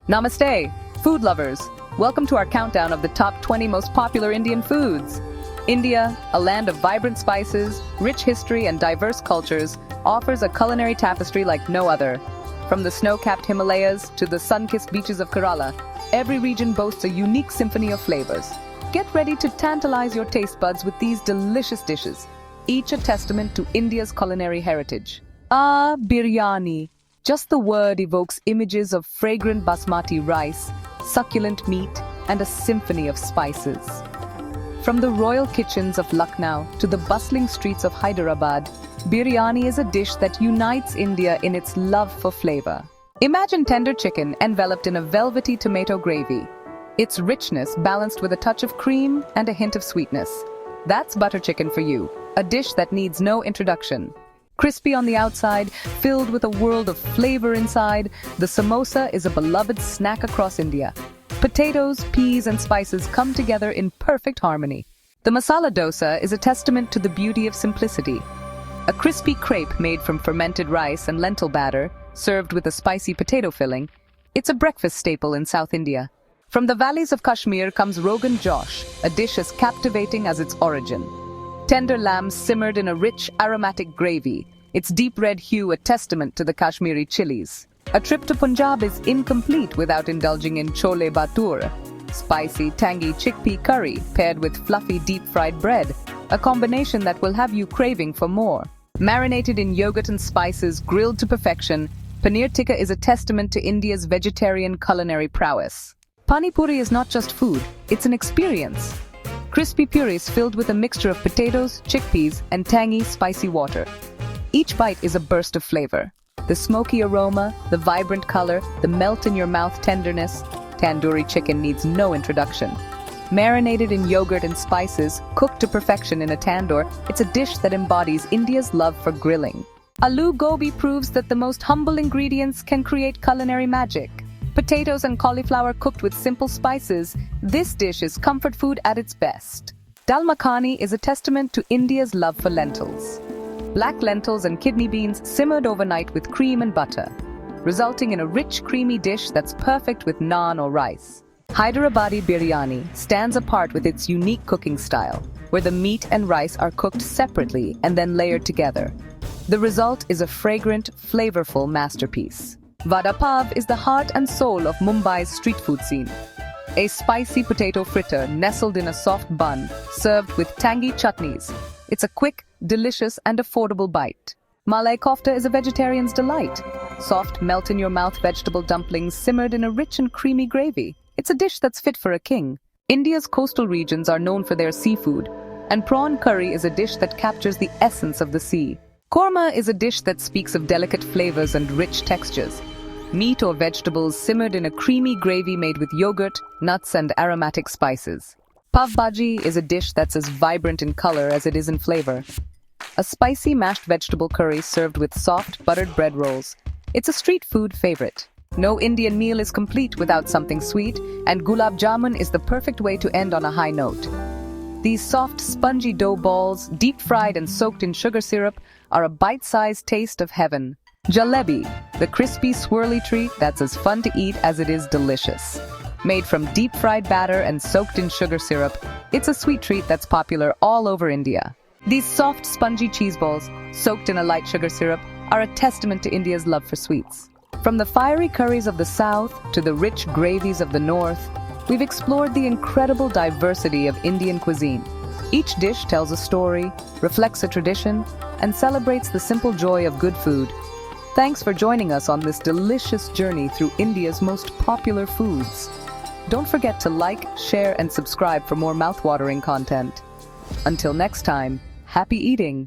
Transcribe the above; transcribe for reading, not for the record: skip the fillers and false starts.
Namaste, food lovers. Welcome to our countdown of the top 20 most popular Indian foods. India, a land of vibrant spices, rich history, and diverse cultures, offers a culinary tapestry like no other. From the snow-capped Himalayas to the sun-kissed beaches of Kerala, every region boasts a unique symphony of flavors. Get ready to tantalize your taste buds with these delicious dishes, each a testament to India's culinary heritage. Biryani. Just the word evokes images of fragrant basmati rice, succulent meat, and a symphony of spices. From the royal kitchens of Lucknow to the bustling streets of Hyderabad, biryani is a dish that unites India in its love for flavor. Imagine tender chicken enveloped in a velvety tomato gravy. Its richness balanced with a touch of cream and a hint of sweetness. That's butter chicken for you, a dish that needs no introduction. Crispy on the outside, filled with a world of flavor inside, the samosa is a beloved snack across India. Potatoes, peas, and spices come together in perfect harmony. The masala dosa is a testament to the beauty of simplicity. A crispy crepe made from fermented rice and lentil batter, served with a spicy potato filling, it's a breakfast staple in South India. From the valleys of Kashmir comes Rogan Josh, a dish as captivating as its origin. Tender lamb simmered in a rich, aromatic gravy, its deep red hue a testament to the Kashmiri chilies. A trip to Punjab is incomplete without indulging in Chole Bhature, spicy, tangy chickpea curry paired with fluffy deep-fried bread, a combination that will have you craving for more. Marinated in yogurt and spices, grilled to perfection, Paneer Tikka is a testament to India's vegetarian culinary prowess. Pani Puri is not just food, it's an experience. Crispy puris filled with a mixture of potatoes, chickpeas, and tangy, spicy water. Each bite is a burst of flavor. The smoky aroma, the vibrant color, the melt-in-your-mouth tenderness. Tandoori chicken needs no introduction. Marinated in yogurt and spices, cooked to perfection in a tandoor, it's a dish that embodies India's love for grilling. Aloo Gobi proves that the most humble ingredients can create culinary magic. Potatoes and cauliflower cooked with simple spices, this dish is comfort food at its best. Makhani is a testament to India's love for lentils. Black lentils and kidney beans simmered overnight with cream and butter, resulting in a rich, creamy dish that's perfect with naan or rice. Hyderabadi Biryani stands apart with its unique cooking style, where the meat and rice are cooked separately and then layered together. The result is a fragrant, flavorful masterpiece. Vada is the heart and soul of Mumbai's street food scene. A spicy potato fritter nestled in a soft bun, served with tangy chutneys. It's a quick, delicious, and affordable bite. Malai kofta is a vegetarian's delight. Soft, melt-in-your-mouth vegetable dumplings simmered in a rich and creamy gravy. It's a dish that's fit for a king. India's coastal regions are known for their seafood, and prawn curry is a dish that captures the essence of the sea. Korma is a dish that speaks of delicate flavors and rich textures. Meat or vegetables simmered in a creamy gravy made with yogurt, nuts, and aromatic spices. Bhaji is a dish that's as vibrant in color as it is in flavor. A spicy mashed vegetable curry served with soft, buttered bread rolls. It's a street food favorite. No Indian meal is complete without something sweet, and Gulab Jamun is the perfect way to end on a high note. These soft, spongy dough balls, deep-fried and soaked in sugar syrup, are a bite-sized taste of heaven. Jalebi, the crispy, swirly treat that's as fun to eat as it is delicious. Made from deep-fried batter and soaked in sugar syrup, it's a sweet treat that's popular all over India. These soft, spongy cheese balls, soaked in a light sugar syrup, are a testament to India's love for sweets. From the fiery curries of the south to the rich gravies of the north, we've explored the incredible diversity of Indian cuisine. Each dish tells a story, reflects a tradition, and celebrates the simple joy of good food. Thanks for joining us on this delicious journey through India's most popular foods. Don't forget to like, share, and subscribe for more mouth-watering content. Until next time, happy eating!